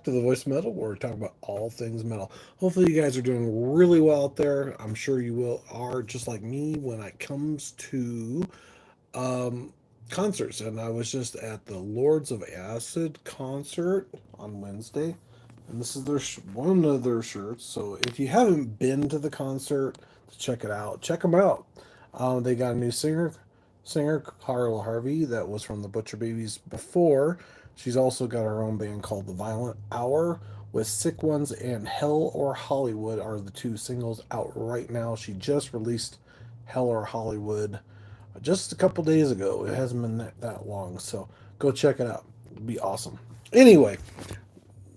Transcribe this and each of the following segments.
back to the Voice of Metal, where we talk about all things metal. Hopefully, you guys are doing really well out there. I'm sure you will are just like me when it comes to um, concerts. And I was just at the Lords of Acid concert on Wednesday, and this is one of their shirts. So if you haven't been to the concert to check it out, check them out. They got a new singer Carla Harvey that was from the Butcher Babies before. She's also got her own band called The Violent Hour, with Sick Ones and Hell or Hollywood are the two singles out right now. She just released Hell or Hollywood just a couple days ago. It hasn't been that long, so go check it out. It'll be awesome. Anyway,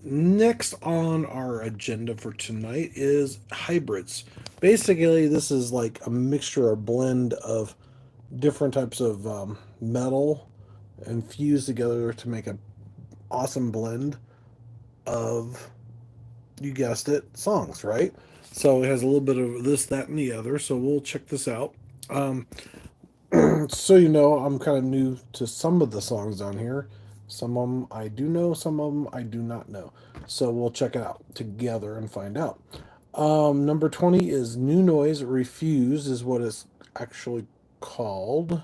next on our agenda for tonight is hybrids. Basically, this is like a mixture or blend of different types of metal and fused together to make an awesome blend of, you guessed it, songs, right? So it has a little bit of this, that, and the other. So we'll check this out. Um, so I'm kind of new to some of the songs on here. Some of them I do know, some of them I do not know. So we'll check it out together and find out. Number 20 is New Noise Refused, is what it's actually called,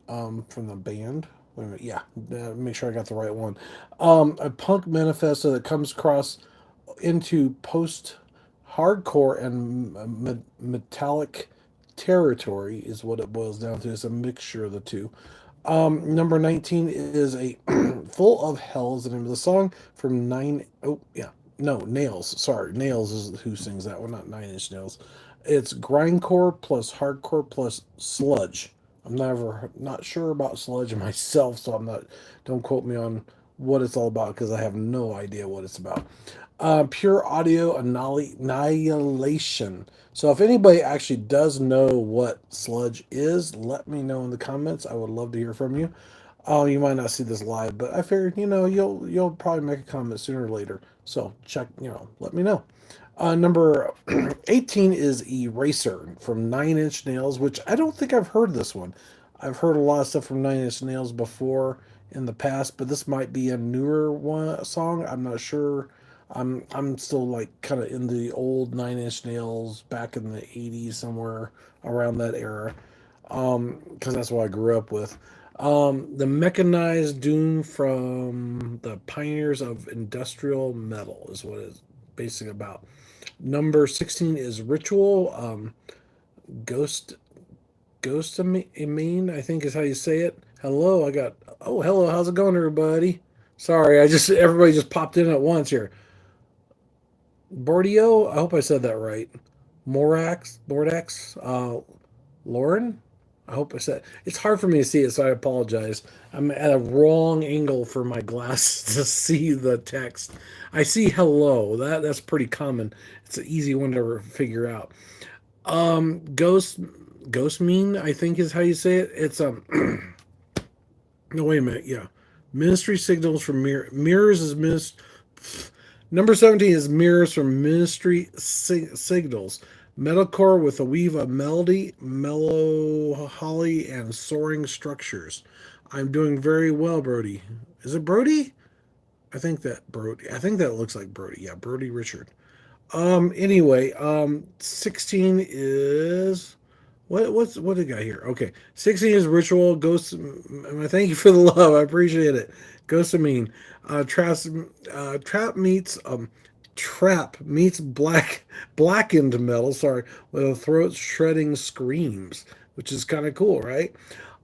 from the band. Wait a minute, yeah, make sure I got the right one. A punk manifesto that comes across into post hardcore and metallic territory is what it boils down to. It's a mixture of the two. Number 19 is a Full of Hell is the name of the song from oh yeah, no, Nails. Sorry, Nails is who sings that one, not Nine Inch Nails. It's grindcore plus hardcore plus sludge. I'm not sure about sludge myself, so I'm not. Don't quote me on what it's all about because I have no idea what it's about. Pure audio annihilation. So if anybody actually does know what sludge is, let me know in the comments. I would love to hear from you. Oh, you might not see this live, but I figured you'll probably make a comment sooner or later. So check, let me know. Number 18 is Eraser from Nine Inch Nails, which I don't think I've heard this one. I've heard a lot of stuff from Nine Inch Nails before in the past, but this might be a newer one song. I'm not sure. I'm still like kind of in the old Nine Inch Nails back in the 80s, somewhere around that era, because that's what I grew up with. The Mechanized Doom from the Pioneers of Industrial Metal is what it's basically about. Number 16 is Ritual. Ghost Amine, I think is how you say it. Hello, hello, how's it going, everybody? Sorry, everybody just popped in at once here. Bordio, I hope I said that right. Mordax, Lauren, I hope I said. It's hard for me to see it, so I apologize. I'm at a wrong angle for my glasses to see the text. I see hello. That's pretty common. It's an easy one to figure out. Ghost Mean, I think is how you say it. It's no, wait a minute. Yeah, Ministry Signals from Mirrors is Number 17 is Mirrors from Ministry Signals. Metalcore with a weave of melody, melancholy, and soaring structures. I'm doing very well, Brody. Is it Brody? I think that looks like Brody. Yeah, Brody Richard. Anyway, 16 is what did I got here? Okay. 16 is Ritual Ghost. Thank you for the love. I appreciate it. Ghost of Mean. Trap meets blackened metal, sorry, with a throat shredding screams, which is kind of cool, right?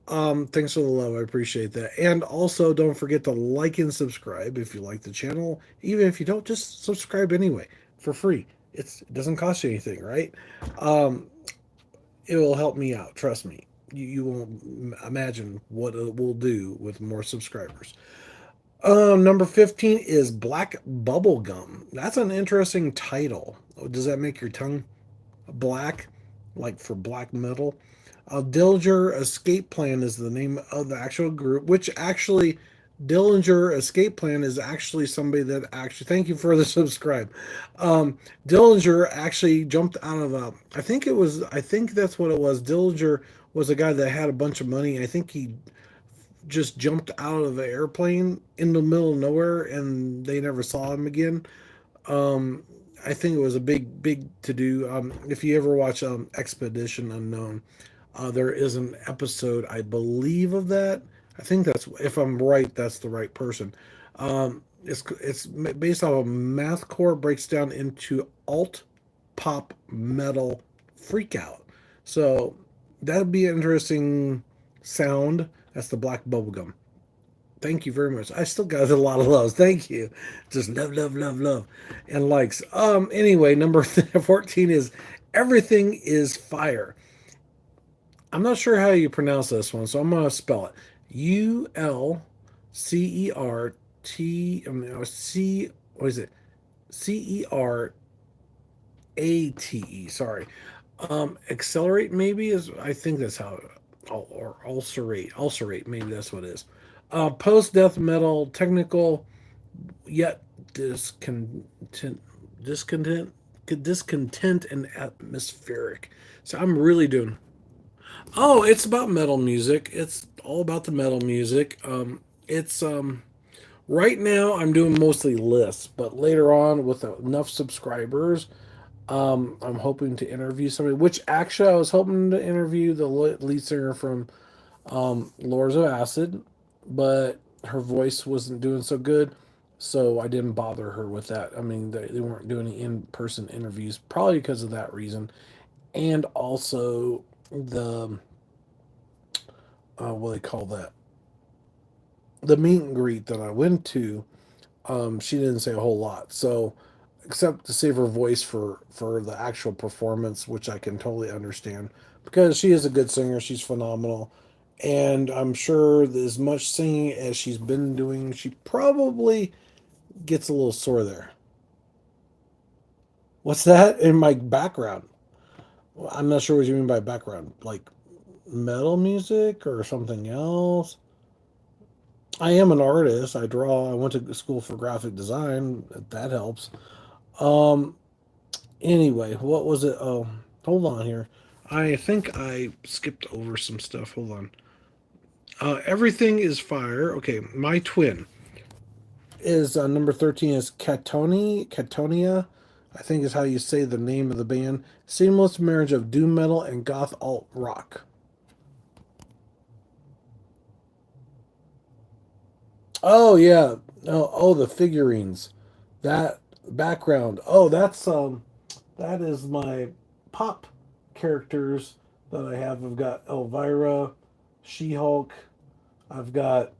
Thanks for the love. I appreciate that. And also don't forget to like and subscribe if you like the channel. Even if you don't, just subscribe anyway for free. It doesn't cost you anything, right? Um, it will help me out. Trust me. You won't imagine what it will do with more subscribers. Number 15 is Black Bubblegum. That's an interesting title. Does that make your tongue black, like for black metal? Dillinger Escape Plan is the name of the actual group, which actually, Dillinger Escape Plan is actually somebody that actually, thank you for the subscribe. Dillinger actually jumped out of I think that's what it was. Dillinger was a guy that had a bunch of money. I think he just jumped out of the airplane in the middle of nowhere and they never saw him again. Um, I think it was a big to do. If you ever watch Expedition Unknown, there is an episode, I believe, of that. I think that's, if I'm right, that's the right person. It's based off of mathcore breaks down into alt pop metal freakout. So that'd be an interesting sound. That's the black bubblegum. Thank you very much. I still got a lot of loves. Thank you. Just love, love, love, love, and likes. Anyway, number 14 is everything is fire. I'm not sure how you pronounce this one, so I'm gonna spell it. ULCERT. I mean, C. What is it? CERATE. Sorry. Accelerate maybe is. I think that's how. Or ulcerate. Maybe that's what it is. Post death metal, technical yet discontent, discontent, discontent and atmospheric. So I'm really doing. Oh, it's about metal music. It's all about the metal music. It's right now I'm doing mostly lists, but later on with enough subscribers, I'm hoping to interview somebody. Which actually I was hoping to interview the lead singer from Lords of Acid, but her voice wasn't doing so good, so I didn't bother her with that. I mean, they weren't doing any in person interviews, probably because of that reason, and also the what do they call that? The meet and greet that I went to. She didn't say a whole lot, so except to save her voice for the actual performance, which I can totally understand because she is a good singer. She's phenomenal, and I'm sure that as much singing as she's been doing, she probably gets a little sore there. What's that in my background? Well, I'm not sure what you mean by background, like metal music or something else. I am an artist. I draw. I went to school for graphic design. That helps. Um, Anyway, what was it? Oh, hold on here. I think I skipped over some stuff. Hold on. Everything is fire. Okay, my twin is number 13 is Catonia. I think is how you say the name of the band. Seamless marriage of doom metal and goth alt rock. Oh yeah. Oh, the figurines. That background. Oh, that is my pop characters that I have. I've got Elvira, She Hulk. I've got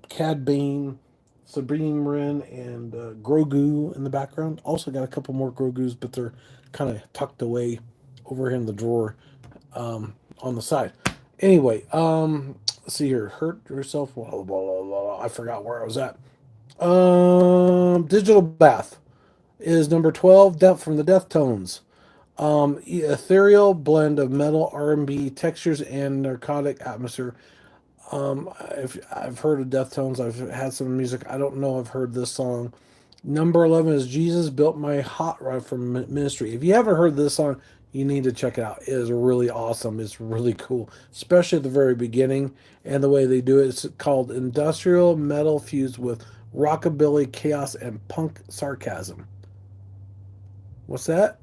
Cad Bane, Sabrine Wren, and Grogu in the background. Also got a couple more Grogus, but they're kind of tucked away over in the drawer on the side. Anyway, let's see here. Hurt yourself. Blah, blah, blah, blah. I forgot where I was at. Digital Bath is number 12. Death from the Deftones. Ethereal blend of metal, R&B textures and narcotic atmosphere. I've heard of Deftones. I've had some music. I don't know. I've heard this song. Number 11 is Jesus Built My Hot Rod from Ministry. If you haven't heard this song, you need to check it out. It is really awesome. It's really cool, especially at the very beginning and the way they do it. It's called industrial metal fused with rockabilly, chaos, and punk sarcasm. What's that?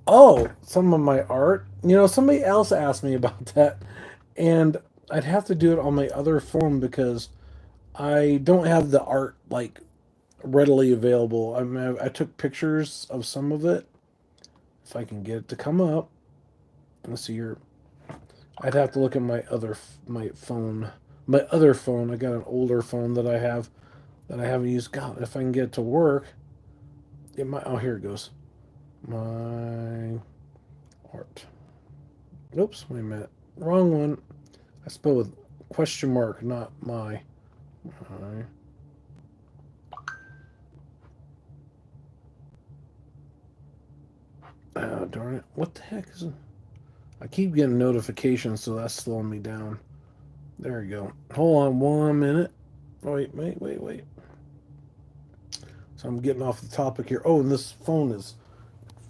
Oh, some of my art. Somebody else asked me about that, and I'd have to do it on my other phone because I don't have the art like readily available. I took pictures of some of it. If I can get it to come up, let's see here. I'd have to look at my phone. My other phone. I got an older phone that I haven't used. God, if I can get it to work, it might. Oh, here it goes. My art. Oops, wait a minute. Wrong one. I spelled with question mark, not my. Oh, darn it. What the heck is it? I keep getting notifications, so that's slowing me down. There we go. Hold on 1 minute. Wait. So I'm getting off the topic here. Oh, and this phone is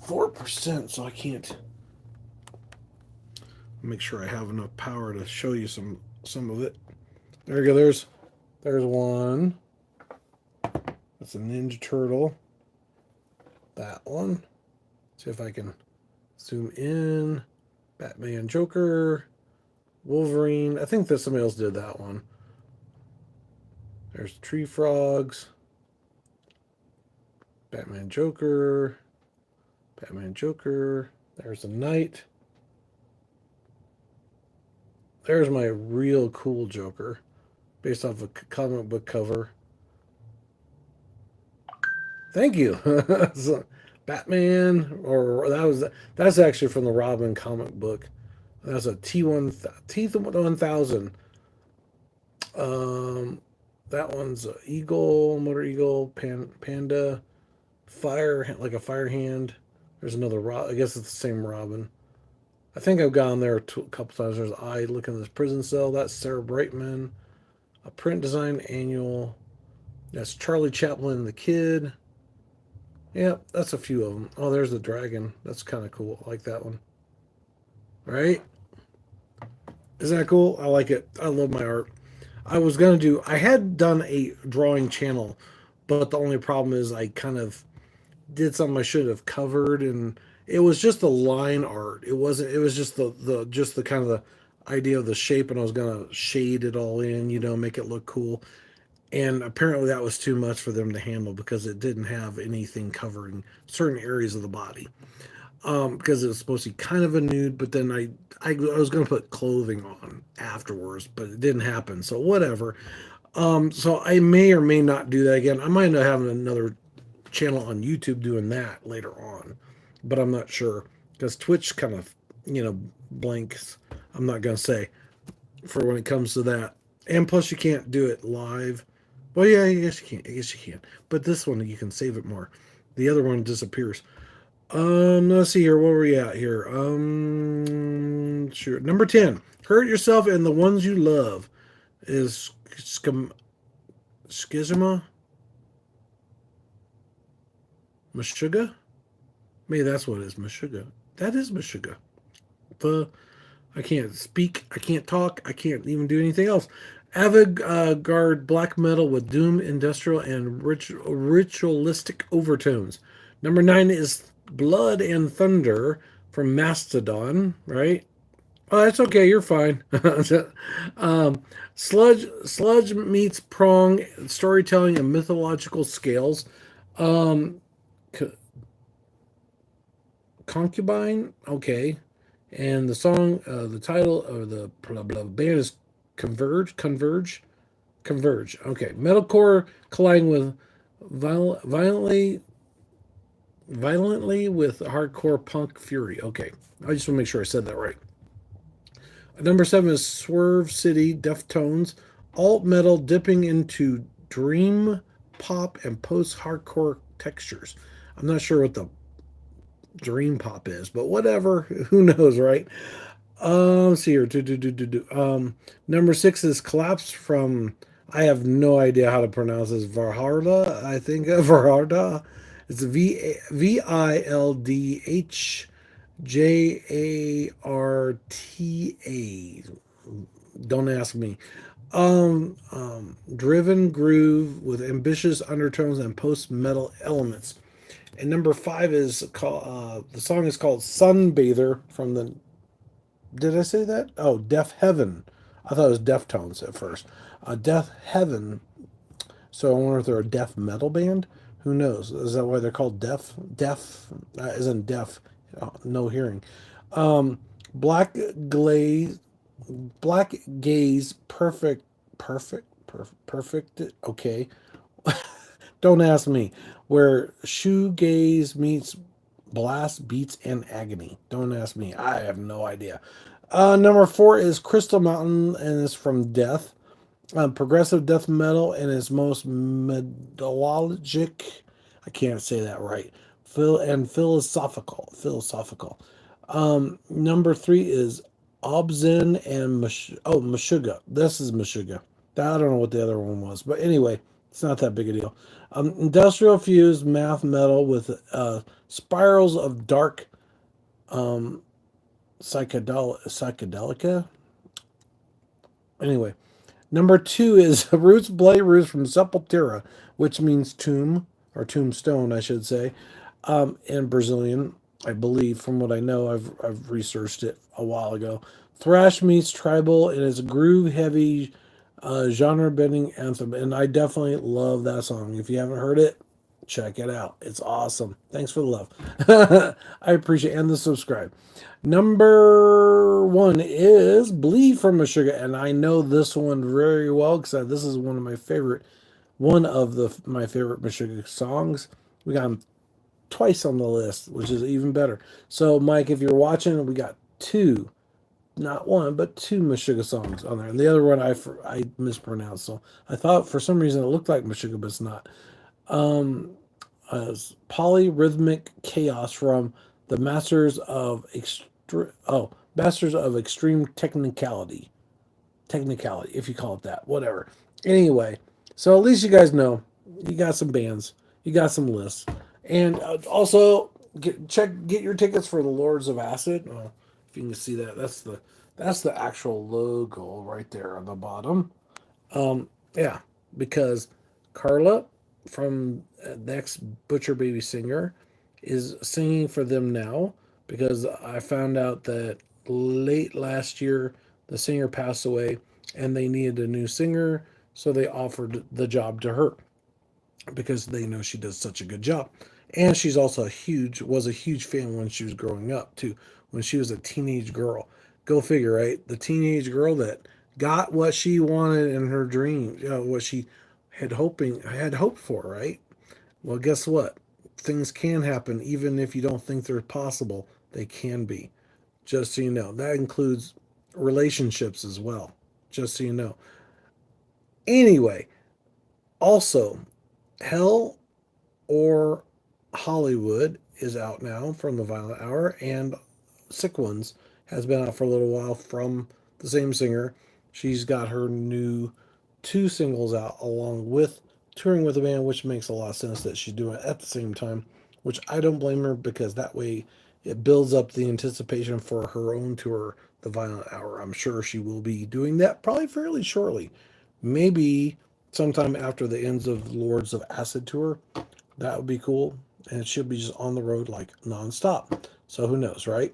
4%, so I can't make sure I have enough power to show you some of it. There we go. There's one. That's a Ninja Turtle. That one. See if I can zoom in. Batman, Joker, Wolverine. I think that somebody else did that one. There's Tree Frogs. Batman, Joker. Batman, Joker. There's a Knight. There's my real cool Joker, based off a comic book cover. Thank you. So, Batman, or that's actually from the Robin comic book. That's a T1000. Um, that one's a eagle, motor eagle, panda, fire like a fire hand. There's another. I guess it's the same Robin. I think I've gone there a couple times. There's I looking at this prison cell. That's Sarah Brightman. A print design annual. That's Charlie Chaplin and the Kid. Yeah, that's a few of them. Oh, there's the dragon. That's kind of cool. I like that one. Right? Isn't that cool? I like it. I love my art. I had done a drawing channel, but the only problem is I kind of did something I should have covered, and it was just the line art. It was just the kind of the idea of the shape, and I was gonna shade it all in, make it look cool. And apparently that was too much for them to handle because it didn't have anything covering certain areas of the body. Because it was supposed to be kind of a nude, but then I was going to put clothing on afterwards, but it didn't happen. So whatever. So I may or may not do that again. I might end up having another channel on YouTube doing that later on, but I'm not sure because Twitch kind of, blanks. I'm not going to say for when it comes to that. And plus, you can't do it live. Well, yeah, I guess you can. I guess you can. But this one, you can save it more. The other one disappears. Let's see here. Where are we at here? Sure. Number 10. Hurt yourself and the ones you love is schisma, Meshuggah. Maybe that's what it is. Meshuggah. That is Meshuggah. The I can't speak. I can't talk. I can't even do anything else. Avant-garde black metal with doom, industrial, and ritualistic overtones. Number 9 is Blood and Thunder from Mastodon, right? Oh, that's okay. You're fine. Sludge meets prong, storytelling, and mythological scales. Um, Concubine, okay. And the title of the blah, blah, band is Converge. Okay, metalcore colliding with violently, violently with hardcore punk fury. Okay, I just want to make sure I said that right. Number 7 is Swerve City Deftones, alt metal dipping into dream pop and post-hardcore textures. I'm not sure what the dream pop is, but whatever. Who knows, right? Let's see here. Number 6 is Collapse from. I have no idea how to pronounce this. Varharda, I think. Varharda. It's Vildhjarta. Don't ask me. Driven groove with ambitious undertones and post metal elements. And number 5 is called. The song is called Sunbather from the. Did I say that? Oh, Deaf Heaven. I thought it was Deftones at first. Deaf Heaven. So I wonder if they're a deaf metal band. Who knows? Is that why they're called deaf? Deaf isn't deaf. No hearing. Um, Black Glaze. Black Gaze. Perfect. Okay. Don't ask me. Where shoegaze meets blast beats and agony. Don't ask me. I have no idea. Number 4 is Crystal Mountain, and it's from Death. Progressive death metal and its most metallurgic. I can't say that right. Philosophical. Number 3 is Obzin and Meshuggah. This is Meshuggah. I don't know what the other one was, but anyway, it's not that big a deal. Industrial fused math metal with spirals of dark psychedelica. Anyway, Number two is Roots Bloody Roots from Sepultura, which means tomb or tombstone, I should say, in Brazilian, I believe. From what I know, I've researched it a while ago. Thrash meets tribal, and it's a groove heavy, genre bending anthem, and I definitely love that song. If you haven't heard it, check it out. It's awesome. Thanks for the love. I appreciate it. And the subscribe. Number one is Bleed from Meshuggah, and I know this one very well because this is one of my favorite Meshuggah songs. We got them twice on the list, which is even better. So, Mike, if you're watching, we got two, not one, but two Meshuggah songs on there, and the other one I mispronounced. So I thought for some reason it looked like Meshuggah, but it's not. Polyrhythmic Chaos from the Masters of Extreme Technicality, if you call it that, whatever. Anyway, so at least you guys know you got some bands, you got some lists, and also get your tickets for the Lords of Acid. Oh, if you can see that, that's the actual logo right there on the bottom. Yeah, because Carla from next Butcher Baby Singer is singing for them now because I found out that late last year the singer passed away and they needed a new singer, so they offered the job to her because they know she does such a good job. And she's also was a huge fan when she was growing up too, when she was a teenage girl. Go figure, right? The teenage girl that got what she wanted in her dream, what she had hoped for, right? Well, guess what? Things can happen even if you don't think they're possible. They can be. Just so you know. That includes relationships as well. Just so you know. Anyway, also, Hell or Hollywood is out now from the Violent Hour, and Sick Ones has been out for a little while from the same singer. She's got her new two singles out along with touring with the band, which makes a lot of sense that she's doing it at the same time, which I don't blame her because that way it builds up the anticipation for her own tour, The Violent Hour. I'm sure she will be doing that probably fairly shortly. Maybe sometime after the ends of Lords of Acid tour. That would be cool. And she'll be just on the road like nonstop. So who knows, right?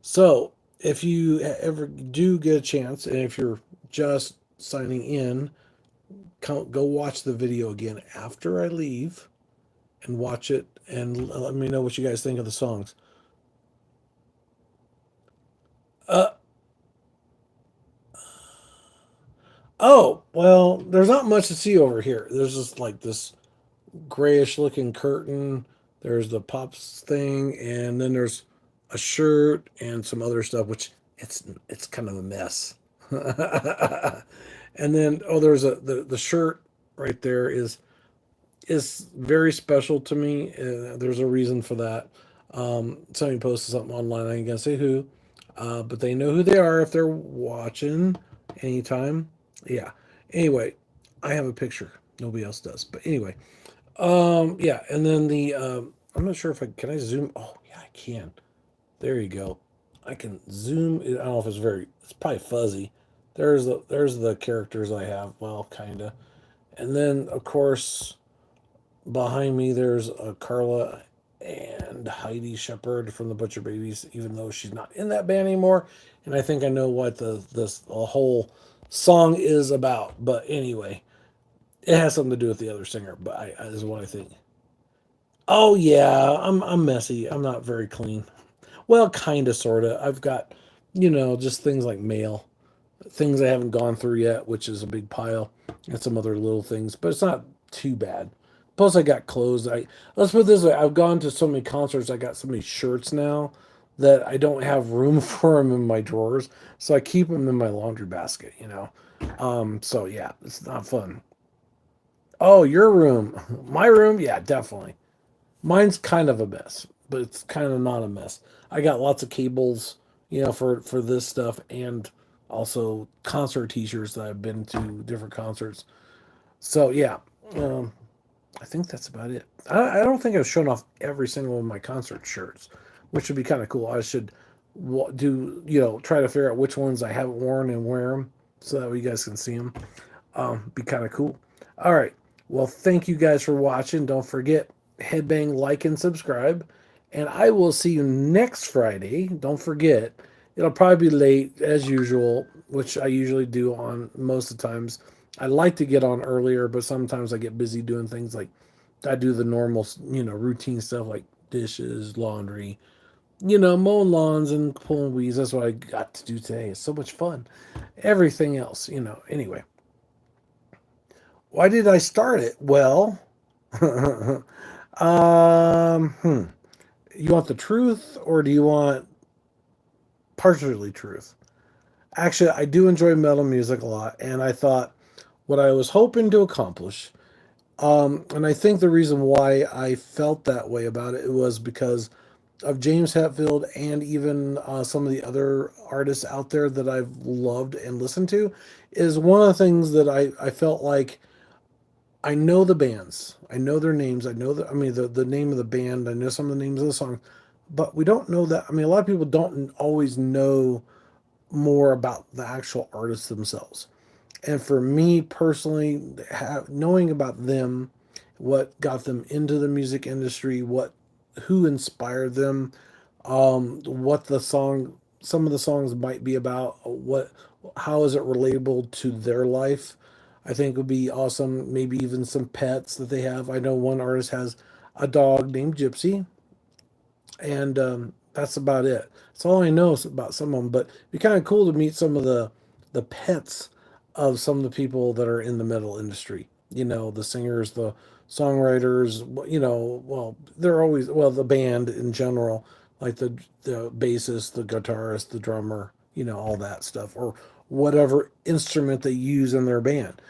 So if you ever do get a chance, and if you're just signing in, go watch the video again after I leave and watch it and let me know what you guys think of the songs. Uh, oh, well, there's not much to see over here. There's just like this grayish looking curtain. There's the pops thing, and then there's a shirt and some other stuff, which it's kind of a mess. And then there's the shirt right there is very special to me. There's a reason for that. Somebody posted something online. I ain't gonna say who, but they know who they are if they're watching anytime. Yeah. Anyway, I have a picture. Nobody else does. But anyway, yeah, and then I'm not sure if I zoom. Oh, yeah, I can. There you go. I can zoom. I don't know if it's probably fuzzy. There's the characters I have. Well, kinda. And then of course behind me there's Carla and Heidi Shepard from the Butcher Babies, even though she's not in that band anymore. And I think I know what the whole song is about. But anyway, it has something to do with the other singer. But is what I think. Oh yeah, I'm messy. I'm not very clean. Well, kind of, sort of. I've got, just things like mail, things I haven't gone through yet, which is a big pile, and some other little things, but it's not too bad. Plus, I got clothes. Let's put it this way: I've gone to so many concerts. I got so many shirts now that I don't have room for them in my drawers, so I keep them in my laundry basket. So yeah, it's not fun. Oh, your room, my room, yeah, definitely. Mine's kind of a mess, but it's kind of not a mess. I got lots of cables, for this stuff, and also concert T-shirts that I've been to different concerts. So yeah, um, I think that's about it. I don't think I've shown off every single one of my concert shirts, which would be kind of cool. I should try to figure out which ones I haven't worn and wear them, so that way you guys can see them. Be kind of cool. All right. Well, thank you guys for watching. Don't forget, headbang, like, and subscribe. And I will see you next Friday. Don't forget, it'll probably be late as usual, which I usually do on most of the times. I like to get on earlier, but sometimes I get busy doing things like I do the normal, routine stuff like dishes, laundry, mowing lawns and pulling weeds. That's what I got to do today. It's so much fun. Everything else, anyway. Why did I start it? Well, um, hmm. You want the truth or do you want partially truth? Actually, I do enjoy metal music a lot, and I thought what I was hoping to accomplish, and I think the reason why I felt that way about it was because of James Hetfield and even some of the other artists out there that I've loved and listened to, is one of the things that I felt like I know the bands. I know their names. I mean the name of the band. I know some of the names of the songs, but we don't know that. I mean, a lot of people don't always know more about the actual artists themselves. And for me personally, knowing about them, what got them into the music industry, who inspired them, what some of the songs might be about, how is it relatable to their life, I think would be awesome. Maybe even some pets that they have. I know one artist has a dog named Gypsy, and that's about it. That's all I know about some of them. But it'd be kind of cool to meet some of the pets of some of the people that are in the metal industry. The singers, the songwriters. Well, they're always the band in general, like the bassist, the guitarist, the drummer. All that stuff, or whatever instrument they use in their band.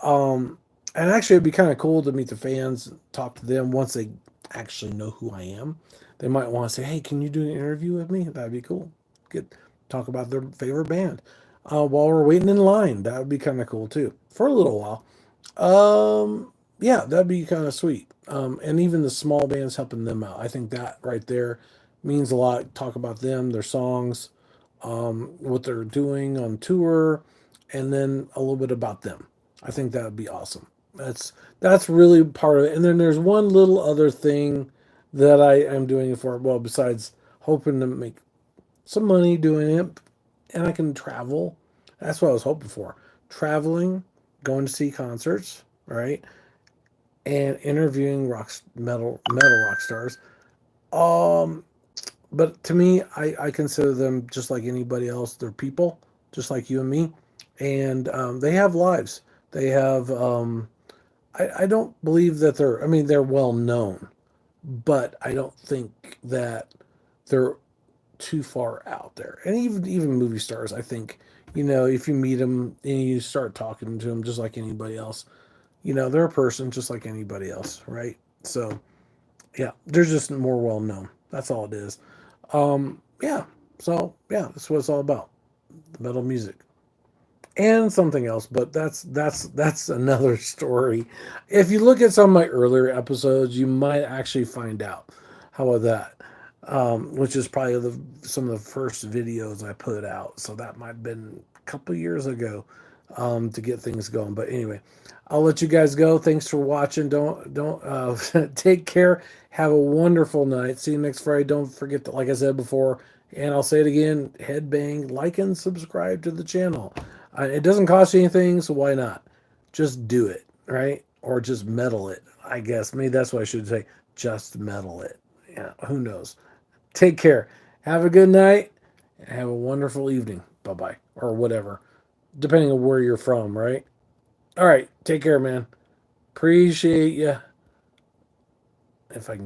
Um, and actually, it'd be kind of cool to meet the fans, talk to them once they actually know who I am. They might want to say, "Hey, can you do an interview with me?" That'd be cool. Get talk about their favorite band while we're waiting in line. That would be kind of cool too, for a little while. Yeah, that'd be kind of sweet. And even the small bands helping them out. I think that right there means a lot. Talk about them, their songs, what they're doing on tour, and then a little bit about them. I think that would be awesome. That's really part of it. And then there's one little other thing that I am doing it for. Well, besides hoping to make some money doing it, and I can travel. That's what I was hoping for. Traveling, going to see concerts, right, and interviewing metal rock stars. Um, but to me, I consider them just like anybody else. They're people, just like you and me, and they have lives. They have. I don't believe that they're. I mean, they're well known, but I don't think that they're too far out there. And even movie stars, I think, if you meet them and you start talking to them just like anybody else, they're a person just like anybody else, right? So yeah, they're just more well known. That's all it is. Yeah. So yeah, that's what it's all about. The metal music and something else, but that's another story. If you look at some of my earlier episodes, you might actually find out. How about that? Which is probably some of the first videos I put out. So that might have been a couple years ago to get things going. But anyway, I'll let you guys go. Thanks for watching. Don't take care. Have a wonderful night. See you next Friday. Don't forget to, like I said before, and I'll say it again: headbang, like, and subscribe to the channel. It doesn't cost you anything, so why not? Just do it, right? Or just meddle it. I guess maybe that's what I should say. Just meddle it. Yeah, who knows? Take care. Have a good night. And have a wonderful evening. Bye bye. Or whatever. Depending on where you're from, right? All right. Take care, man. Appreciate you. If I can.